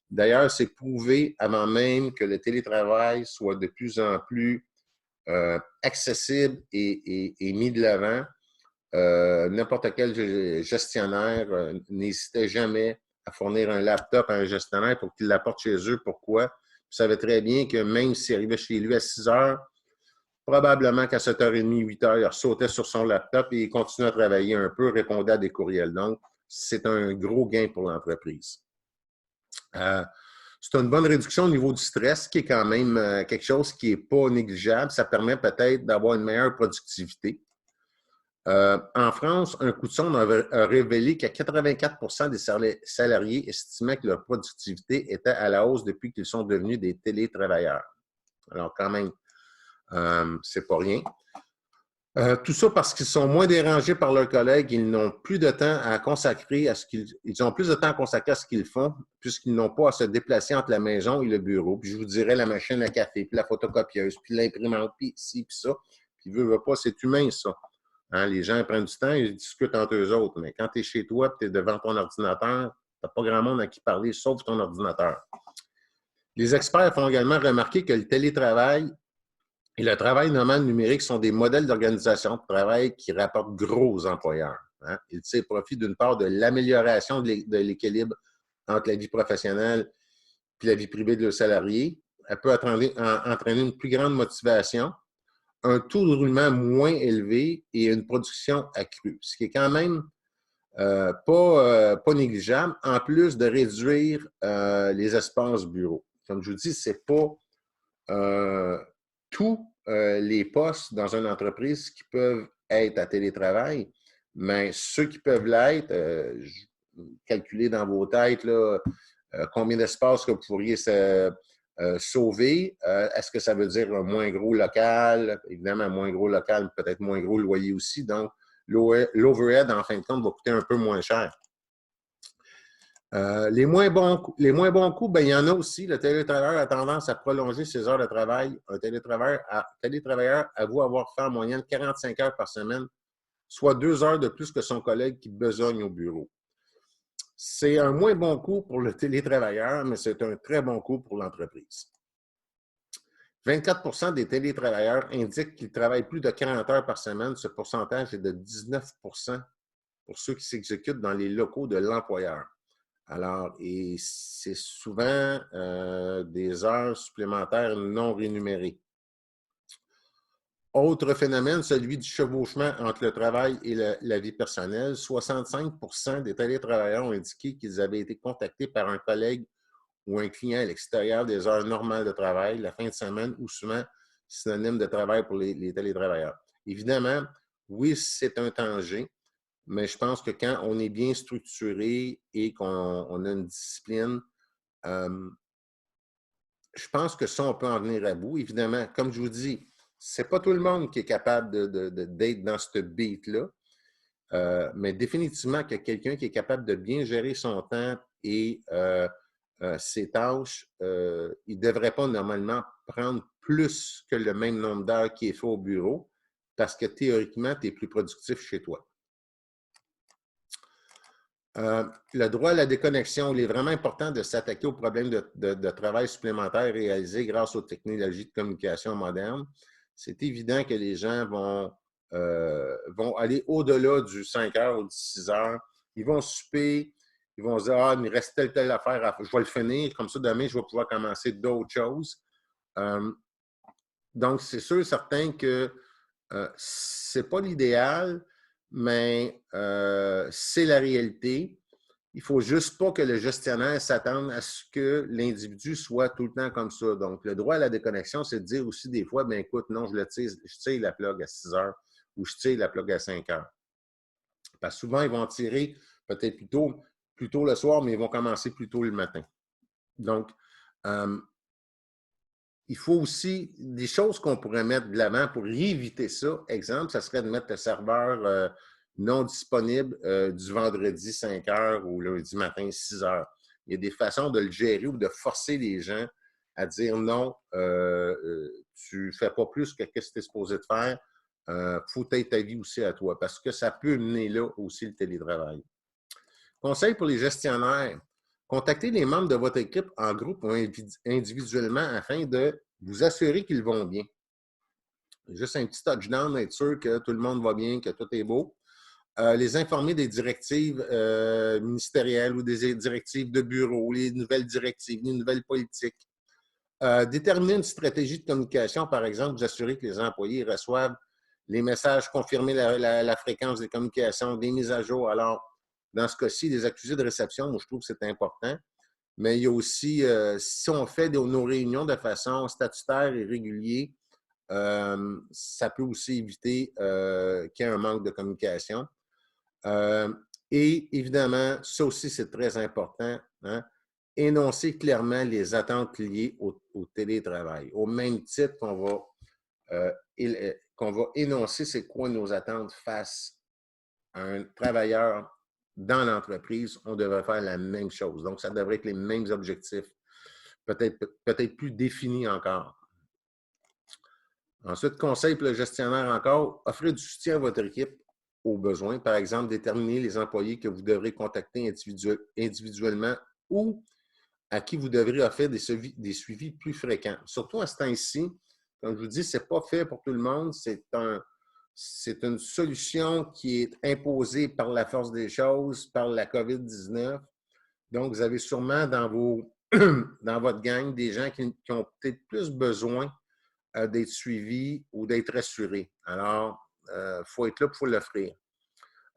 A: D'ailleurs, c'est prouvé avant même que le télétravail soit de plus en plus accessible et mis de l'avant. N'importe quel gestionnaire n'hésitait jamais à fournir un laptop à un gestionnaire pour qu'il l'apporte chez eux. Pourquoi? Il savait très bien que même s'il arrivait chez lui à 6 heures, probablement qu'à 7h30, 8 heures, il sautait sur son laptop et il continuait à travailler un peu, répondait à des courriels. Donc, c'est un gros gain pour l'entreprise. C'est une bonne réduction au niveau du stress, qui est quand même quelque chose qui n'est pas négligeable. Ça permet peut-être d'avoir une meilleure productivité. En France, un coup de sonde a révélé que 84% des salariés estimaient que leur productivité était à la hausse depuis qu'ils sont devenus des télétravailleurs. Alors, quand même, c'est pas rien. Tout ça parce qu'ils sont moins dérangés par leurs collègues, ils n'ont plus de temps à consacrer à ce ils ont plus de temps à consacrer à ce qu'ils font, puisqu'ils n'ont pas à se déplacer entre la maison et le bureau. Puis je vous dirais la machine à café, puis la photocopieuse, puis l'imprimante, puis ci, puis ça. Puis veut pas, c'est humain, ça. Hein, les gens prennent du temps, ils discutent entre eux autres. Mais quand tu es chez toi, tu es devant ton ordinateur, tu n'as pas grand monde à qui parler, sauf ton ordinateur. Les experts font également remarquer que le télétravail et le travail nomade numérique sont des modèles d'organisation de travail qui rapportent gros aux employeurs. Hein. Ils tirent profit d'une part de l'amélioration de l'équilibre entre la vie professionnelle et la vie privée de leurs salariés. Elle peut entraîner une plus grande motivation, un taux de roulement moins élevé et une production accrue, ce qui est quand même pas négligeable, en plus de réduire les espaces bureaux. Comme je vous dis, ce n'est pas tous les postes dans une entreprise qui peuvent être à télétravail, mais ceux qui peuvent l'être, calculez dans vos têtes là, combien d'espace que vous pourriez sauver. Est-ce que ça veut dire un moins gros local? Évidemment, un moins gros local, peut-être moins gros loyer aussi. Donc, l'overhead, en fin de compte, va coûter un peu moins cher. Les moins bons coups, ben, il y en a aussi. Le télétravailleur a tendance à prolonger ses heures de travail. Un télétravailleur avoue avoir fait en moyenne 45 heures par semaine, soit 2 heures de plus que son collègue qui besogne au bureau. C'est un moins bon coup pour le télétravailleur, mais c'est un très bon coup pour l'entreprise. 24% des télétravailleurs indiquent qu'ils travaillent plus de 40 heures par semaine. Ce pourcentage est de 19% pour ceux qui s'exécutent dans les locaux de l'employeur. Alors, et c'est souvent des heures supplémentaires non rémunérées. Autre phénomène, celui du chevauchement entre le travail et la vie personnelle. 65% des télétravailleurs ont indiqué qu'ils avaient été contactés par un collègue ou un client à l'extérieur des heures normales de travail, la fin de semaine, ou souvent synonyme de travail pour les télétravailleurs. Évidemment, oui, c'est un danger, mais je pense que quand on est bien structuré et qu'on a une discipline, je pense que ça, on peut en venir à bout. Évidemment, comme je vous dis, c'est pas tout le monde qui est capable d'être dans ce beat-là, mais définitivement que quelqu'un qui est capable de bien gérer son temps et ses tâches, il ne devrait pas normalement prendre plus que le même nombre d'heures qui est fait au bureau parce que théoriquement, tu es plus productif chez toi. Le droit à la déconnexion, il est vraiment important de s'attaquer aux problèmes de travail supplémentaires réalisés grâce aux technologies de communication modernes. C'est évident que les gens vont aller au-delà du 5 heures ou du 6 heures. Ils vont souper, ils vont se dire « Ah, il me reste telle affaire, je vais le finir, comme ça demain, je vais pouvoir commencer d'autres choses. » Donc, c'est sûr et certain que ce n'est pas l'idéal, mais c'est la réalité. Il ne faut juste pas que le gestionnaire s'attende à ce que l'individu soit tout le temps comme ça. Donc, le droit à la déconnexion, c'est de dire aussi des fois, bien écoute, non, je tire la plug à 6 heures ou je tire la plug à 5 heures. Parce que souvent, ils vont tirer peut-être plus tôt le soir, mais ils vont commencer plus tôt le matin. Donc, il faut aussi des choses qu'on pourrait mettre de l'avant pour éviter ça. Exemple, ça serait de mettre le serveur non disponible du vendredi 5 heures ou lundi matin 6 heures. Il y a des façons de le gérer ou de forcer les gens à dire non, tu ne fais pas plus que ce que tu es supposé de faire. Il faut être ta vie aussi à toi parce que ça peut mener là aussi le télétravail. Conseil pour les gestionnaires. Contactez les membres de votre équipe en groupe ou individuellement afin de vous assurer qu'ils vont bien. Juste un petit touchdown, être sûr que tout le monde va bien, que tout est beau. Les informer des directives ministérielles ou des directives de bureau, les nouvelles directives, les nouvelles politiques. Déterminer une stratégie de communication, par exemple, vous assurer que les employés reçoivent les messages, confirmer la fréquence des communications, des mises à jour. Alors, dans ce cas-ci, les accusés de réception, moi, je trouve que c'est important. Mais il y a aussi, si on fait nos réunions de façon statutaire et régulière, ça peut aussi éviter qu'il y ait un manque de communication. Et évidemment, ça aussi, c'est très important, hein, énoncer clairement les attentes liées au télétravail. Au même titre qu'on va énoncer c'est quoi nos attentes face à un travailleur dans l'entreprise, on devrait faire la même chose. Donc, ça devrait être les mêmes objectifs, peut-être plus définis encore. Ensuite, conseil pour le gestionnaire encore, offrez du soutien à votre équipe aux besoins. Par exemple, déterminer les employés que vous devrez contacter individuellement ou à qui vous devrez offrir des suivis plus fréquents. Surtout à ce temps-ci, comme je vous dis, ce n'est pas fait pour tout le monde. C'est une solution qui est imposée par la force des choses, par la COVID-19. Donc, vous avez sûrement dans votre gang des gens qui ont peut-être plus besoin d'être suivis ou d'être assurés. Alors, il faut être là pour l'offrir.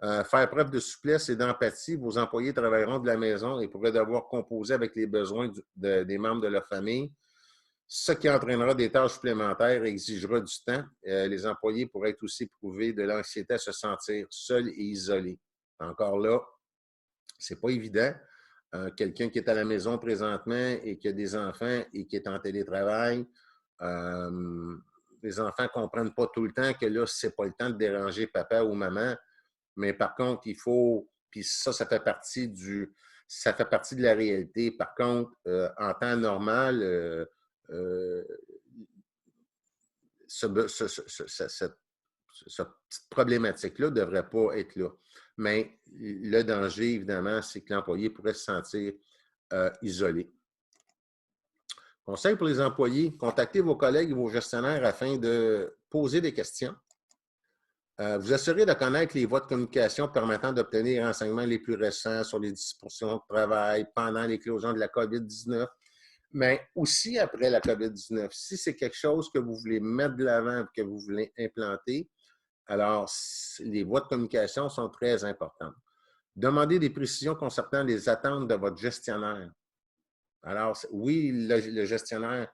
A: Faire preuve de souplesse et d'empathie, vos employés travailleront de la maison et pourraient devoir composer avec les besoins des membres de leur famille, ce qui entraînera des tâches supplémentaires et exigera du temps. Les employés pourraient être aussi éprouvés de l'anxiété à se sentir seuls et isolés. Encore là, ce n'est pas évident. Quelqu'un qui est à la maison présentement et qui a des enfants et qui est en télétravail, les enfants ne comprennent pas tout le temps que là, ce n'est pas le temps de déranger papa ou maman. Mais par contre, il faut, puis ça fait partie de la réalité. Par contre, en temps normal, cette petite problématique-là ne devrait pas être là. Mais le danger, évidemment, c'est que l'employé pourrait se sentir isolé. Conseil pour les employés, contactez vos collègues et vos gestionnaires afin de poser des questions. Vous assurez de connaître les voies de communication permettant d'obtenir les renseignements les plus récents sur les dispositions de travail pendant l'éclosion de la COVID-19, mais aussi après la COVID-19. Si c'est quelque chose que vous voulez mettre de l'avant, que vous voulez implanter, alors les voies de communication sont très importantes. Demandez des précisions concernant les attentes de votre gestionnaire. Alors, oui, le gestionnaire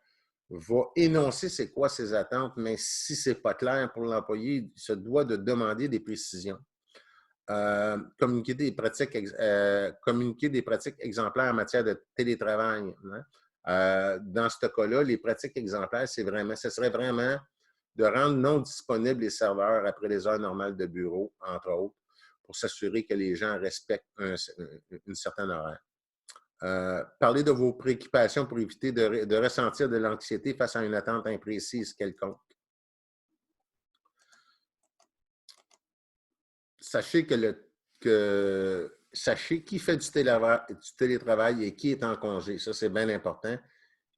A: va énoncer c'est quoi ses attentes, mais si ce n'est pas clair pour l'employé, il se doit de demander des précisions. Communiquer des pratiques exemplaires en matière de télétravail. Hein? Dans ce cas-là, les pratiques exemplaires, ce serait vraiment de rendre non disponibles les serveurs après les heures normales de bureau, entre autres, pour s'assurer que les gens respectent une certaine horaire. Parlez de vos préoccupations pour éviter de ressentir de l'anxiété face à une attente imprécise quelconque. Sachez sachez qui fait du télétravail et qui est en congé. Ça, c'est bien important.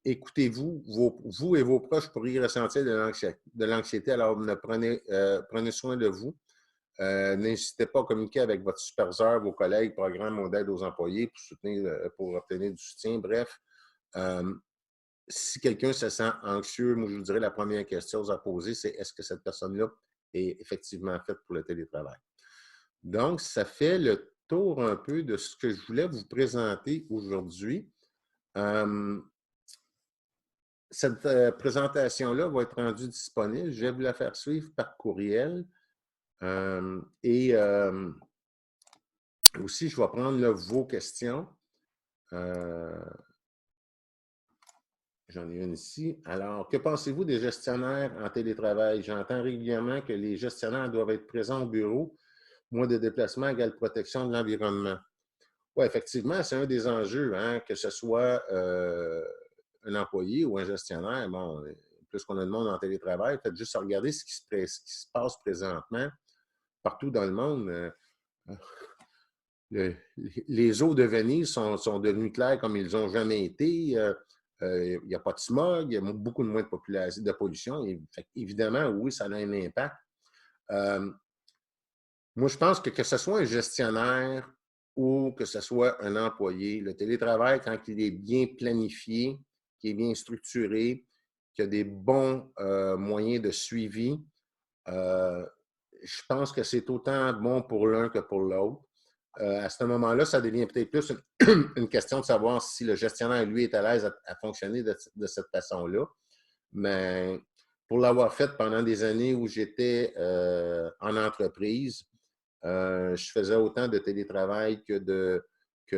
A: Écoutez-vous, vous et vos proches pourriez ressentir de l'anxiété, alors prenez soin de vous. N'hésitez pas à communiquer avec votre superviseur, vos collègues, programmes d'aide aux employés pour obtenir du soutien. Bref, si quelqu'un se sent anxieux, moi, je vous dirais la première question à poser, c'est est-ce que cette personne-là est effectivement faite pour le télétravail? Donc, ça fait le tour un peu de ce que je voulais vous présenter aujourd'hui. Cette présentation-là va être rendue disponible. Je vais vous la faire suivre par courriel. Aussi, je vais prendre là, vos questions. J'en ai une ici. Alors, que pensez-vous des gestionnaires en télétravail? J'entends régulièrement que les gestionnaires doivent être présents au bureau. Moins de déplacement égale protection de l'environnement. Oui, effectivement, c'est un des enjeux, hein, que ce soit un employé ou un gestionnaire. Bon, plus qu'on a de monde en télétravail, faites juste regarder ce qui se passe présentement partout dans le monde. les eaux de Venise sont devenues claires comme ils n'ont jamais été. Il n'y a pas de smog, il y a beaucoup de moins de population, de pollution. Et, évidemment, oui, ça a un impact. Moi, je pense que ce soit un gestionnaire ou que ce soit un employé, le télétravail, quand il est bien planifié, qu'il est bien structuré, qu'il y a des bons moyens de suivi, je pense que c'est autant bon pour l'un que pour l'autre. À ce moment-là, ça devient peut-être plus une question de savoir si le gestionnaire, lui, est à l'aise à fonctionner de cette façon-là. Mais pour l'avoir fait pendant des années où j'étais en entreprise, je faisais autant de télétravail que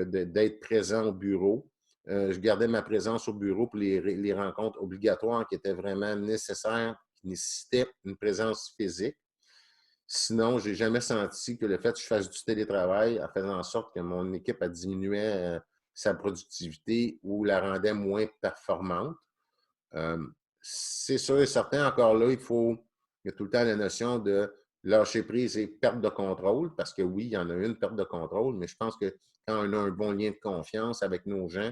A: d'être présent au bureau. Je gardais ma présence au bureau pour les rencontres obligatoires qui étaient vraiment nécessaires, qui nécessitaient une présence physique. Sinon, je n'ai jamais senti que le fait que je fasse du télétravail a fait en sorte que mon équipe a diminué sa productivité ou la rendait moins performante. C'est sûr et certain, encore là, il y a tout le temps la notion de lâcher prise et perte de contrôle, parce que oui, il y en a une perte de contrôle, mais je pense que quand on a un bon lien de confiance avec nos gens,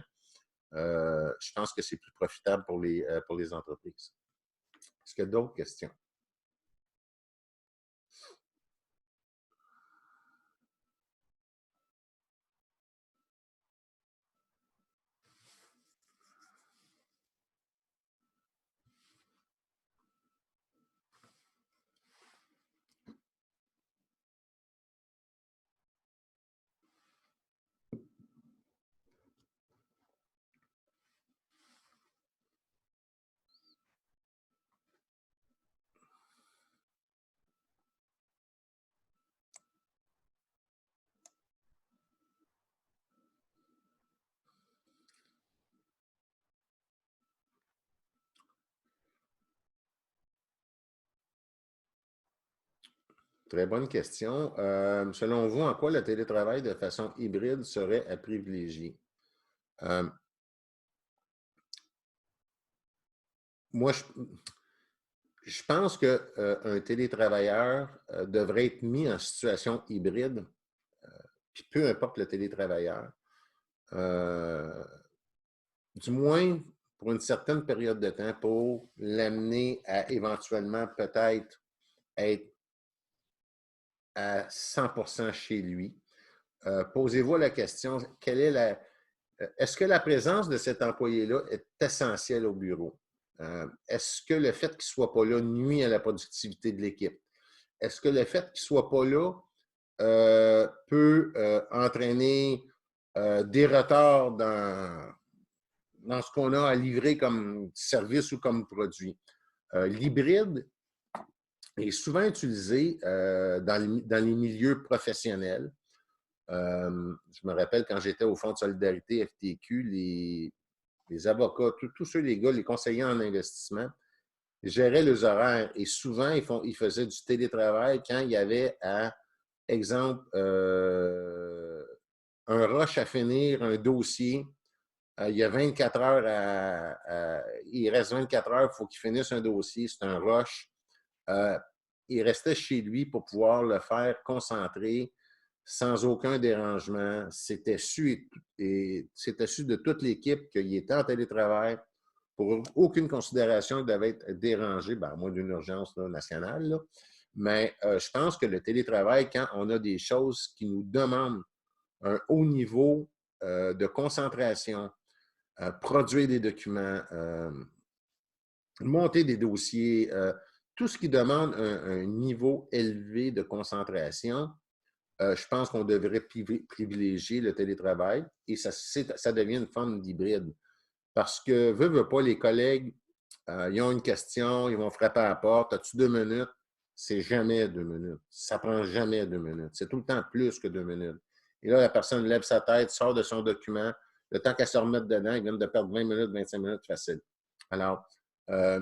A: je pense que c'est plus profitable pour les entreprises. Est-ce qu'il y a d'autres questions? Très bonne question. Selon vous, en quoi le télétravail de façon hybride serait à privilégier? Euh, moi, je pense qu'un télétravailleur devrait être mis en situation hybride, puis peu importe le télétravailleur, euh, du moins pour une certaine période de temps, pour l'amener à éventuellement peut-être être à 100% chez lui. Posez-vous la question, est-ce que la présence de cet employé-là est essentielle au bureau? Est-ce que le fait qu'il ne soit pas là nuit à la productivité de l'équipe? Est-ce que le fait qu'il ne soit pas là peut entraîner des retards dans ce qu'on a à livrer comme service ou comme produit? L'hybride est souvent utilisé dans les milieux professionnels. Je me rappelle quand j'étais au Fonds de solidarité FTQ, les avocats, tous ceux, les gars, les conseillers en investissement, géraient les horaires et souvent, ils faisaient du télétravail quand il y avait, exemple, un rush à finir, un dossier. Il y a 24 heures il reste 24 heures, il faut qu'il finisse un dossier, c'est un rush. Il restait chez lui pour pouvoir le faire concentré, sans aucun dérangement. C'était su de toute l'équipe qu'il était en télétravail pour aucune considération qu'il devait être dérangé, à moins d'une urgence nationale. Là. Mais je pense que le télétravail, quand on a des choses qui nous demandent un haut niveau de concentration, produire des documents, monter des dossiers, tout ce qui demande un niveau élevé de concentration, je pense qu'on devrait privilégier le télétravail et ça devient une forme d'hybride. Parce que, veut pas, les collègues, ils ont une question, ils vont frapper à la porte. As-tu 2 minutes? C'est jamais 2 minutes. Ça prend jamais 2 minutes. C'est tout le temps plus que 2 minutes. Et là, la personne lève sa tête, sort de son document. Le temps qu'elle se remette dedans, ils viennent de perdre 20 minutes, 25 minutes facile. Alors, euh,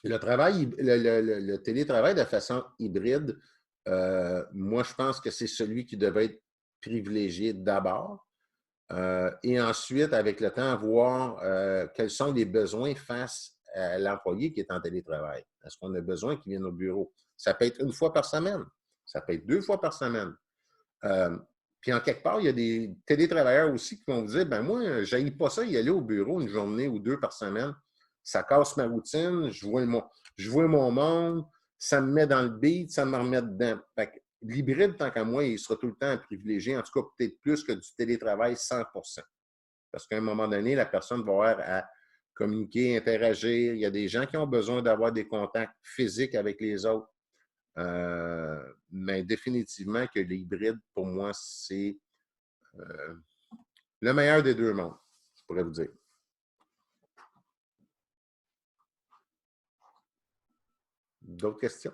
A: le télétravail de façon hybride, moi, je pense que c'est celui qui devait être privilégié d'abord. Et ensuite, avec le temps, voir quels sont les besoins face à l'employé qui est en télétravail. Est-ce qu'on a besoin qu'il vienne au bureau? Ça peut être une fois par semaine. Ça peut être 2 fois par semaine. Puis en quelque part, il y a des télétravailleurs aussi qui vont vous dire, ben moi, je n'haïs pas ça, y aller au bureau une journée ou deux par semaine. Ça casse ma routine, je vois mon monde, ça me met dans le beat, ça me remet dedans. Fait que l'hybride, tant qu'à moi, il sera tout le temps privilégié, en tout cas peut-être plus que du télétravail 100%. Parce qu'à un moment donné, la personne va avoir à communiquer, interagir. Il y a des gens qui ont besoin d'avoir des contacts physiques avec les autres. Mais définitivement que l'hybride, pour moi, c'est le meilleur des deux mondes, je pourrais vous dire. D'autres questions?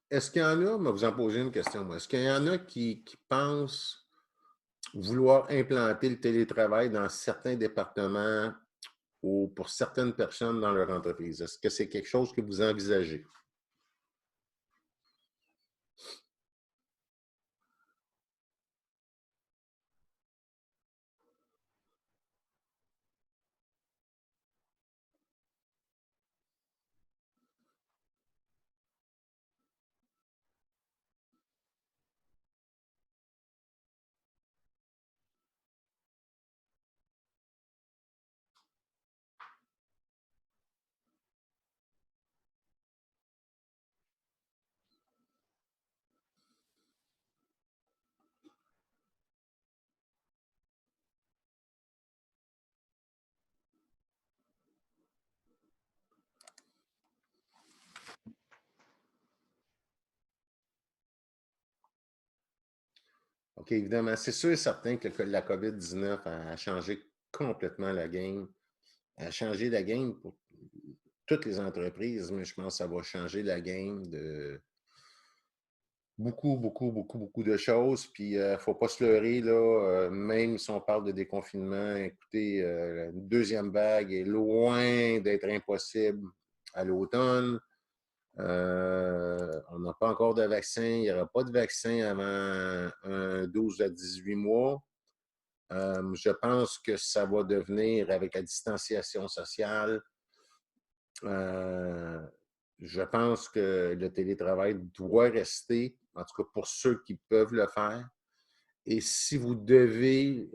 A: Est-ce qu'il y en a, mais vous en posez une question, moi, est-ce qu'il y en a qui pensent vouloir implanter le télétravail dans certains départements ou pour certaines personnes dans leur entreprise? Est-ce que c'est quelque chose que vous envisagez? OK, évidemment, c'est sûr et certain que la COVID-19 a changé complètement la game, a changé la game pour toutes les entreprises, mais je pense que ça va changer la game de beaucoup, beaucoup, beaucoup, beaucoup de choses. Puis, il ne faut pas se leurrer, là, même si on parle de déconfinement, écoutez, une deuxième vague est loin d'être impossible à l'automne. On n'a pas encore de vaccin. Il n'y aura pas de vaccin avant un 12 à 18 mois. Je pense que ça va devenir, avec la distanciation sociale, euh, je pense que le télétravail doit rester, en tout cas pour ceux qui peuvent le faire. Et si vous devez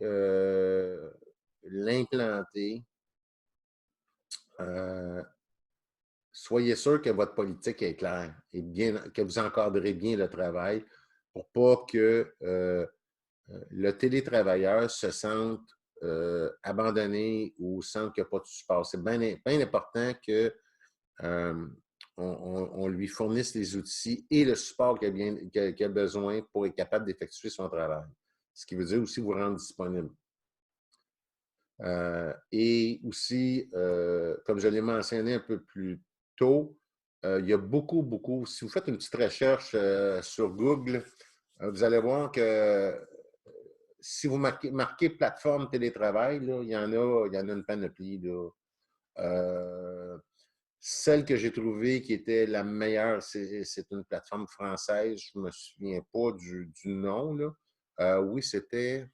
A: l'implanter, euh, soyez sûr que votre politique est claire et bien, que vous encadrez bien le travail pour pas que le télétravailleur se sente abandonné ou sente qu'il n'y a pas de support. C'est bien, bien important que euh, on lui fournisse les outils et le support qu'il a besoin pour être capable d'effectuer son travail. Ce qui veut dire aussi vous rendre disponible. Et aussi, comme je l'ai mentionné un peu plus tôt, il y a beaucoup, beaucoup, si vous faites une petite recherche sur Google, vous allez voir que si vous marquez plateforme télétravail, là, il y en a une panoplie. Là. Celle que j'ai trouvée qui était la meilleure, c'est une plateforme française. Je ne me souviens pas du nom. Là. Oui, c'était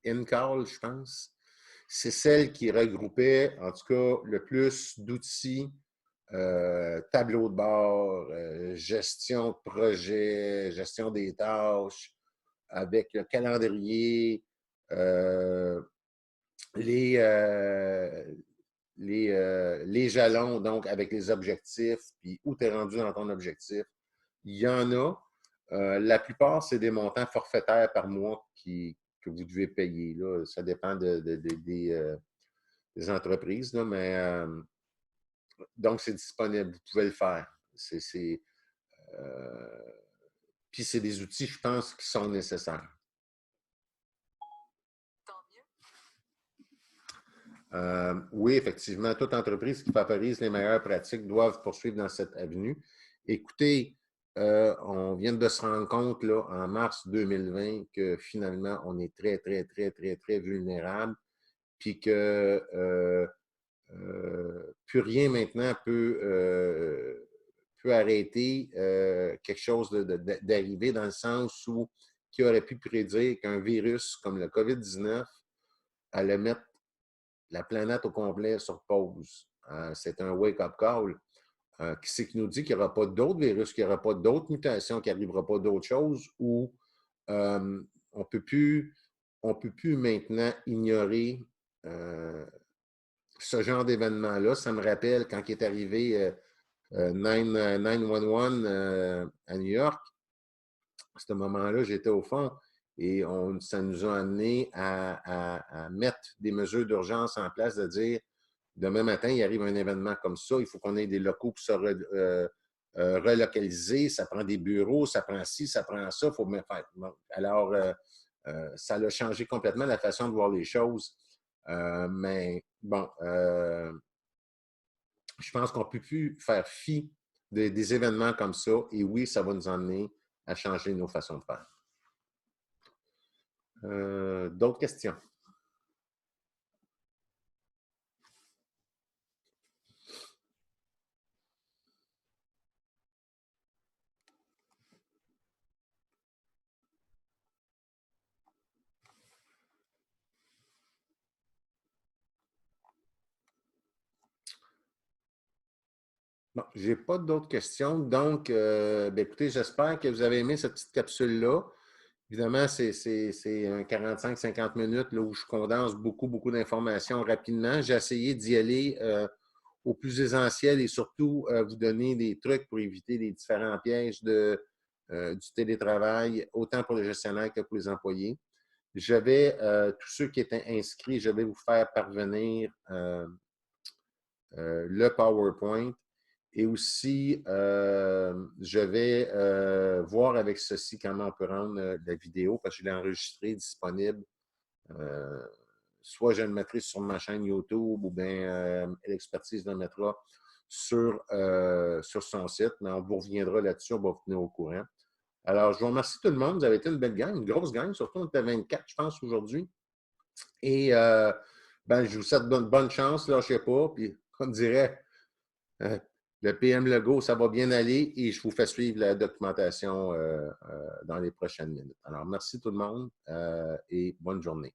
A: InCall, je pense. C'est celle qui regroupait, en tout cas, le plus d'outils, tableau de bord, gestion de projet, gestion des tâches, avec le calendrier, euh, les, euh, les jalons, donc avec les objectifs, puis où tu es rendu dans ton objectif. Il y en a. La plupart, c'est des montants forfaitaires par mois que vous devez payer. Là. Ça dépend des entreprises, là, mais donc c'est disponible. Vous pouvez le faire. Euh, puis c'est des outils, je pense, qui sont nécessaires. Oui, effectivement, toute entreprise qui favorise les meilleures pratiques doivent poursuivre dans cette avenue. Écoutez, on vient de se rendre compte là, en mars 2020 que finalement, on est très, très, très, très, très vulnérable. puis que plus rien maintenant peut arrêter quelque chose d'arriver dans le sens où qui aurait pu prédire qu'un virus comme le COVID-19 allait mettre la planète au complet sur pause. C'est un wake-up call. Qui c'est qui nous dit qu'il n'y aura pas d'autres virus, qu'il n'y aura pas d'autres mutations, qu'il n'arrivera pas d'autres choses, où on ne peut plus maintenant ignorer ce genre d'événement-là. Ça me rappelle quand il est arrivé 911 à New York. À ce moment-là, j'étais au fond et ça nous a amené à mettre des mesures d'urgence en place, de dire demain matin, il arrive un événement comme ça, il faut qu'on ait des locaux pour se relocaliser, ça prend des bureaux, ça prend ci, ça prend ça, il faut bien faire. Bon, alors, ça a changé complètement la façon de voir les choses. Mais bon, je pense qu'on ne peut plus faire fi des événements comme ça. Et oui, ça va nous emmener à changer nos façons de faire. D'autres questions? Bon, je n'ai pas d'autres questions. Donc, écoutez, j'espère que vous avez aimé cette petite capsule-là. Évidemment, c'est un 45-50 minutes là, où je condense beaucoup d'informations rapidement. J'ai essayé d'y aller au plus essentiel et surtout vous donner des trucs pour éviter les différents pièges du télétravail, autant pour les gestionnaires que pour les employés. Tous ceux qui étaient inscrits, je vais vous faire parvenir le PowerPoint. Et aussi, je vais voir avec ceci comment on peut rendre la vidéo, parce que je l'ai enregistrée, disponible. Soit je le mettrai sur ma chaîne YouTube ou bien l'expertise le mettra sur son site, mais on vous reviendra là-dessus, on va vous tenir au courant. Alors, je vous remercie tout le monde. Vous avez été une belle gang, une grosse gang, surtout on était 24, je pense, aujourd'hui. Et je vous souhaite bonne chance, lâchez pas, puis on dirait... le PM Legault, ça va bien aller et je vous fais suivre la documentation dans les prochaines minutes. Alors, merci tout le monde et bonne journée.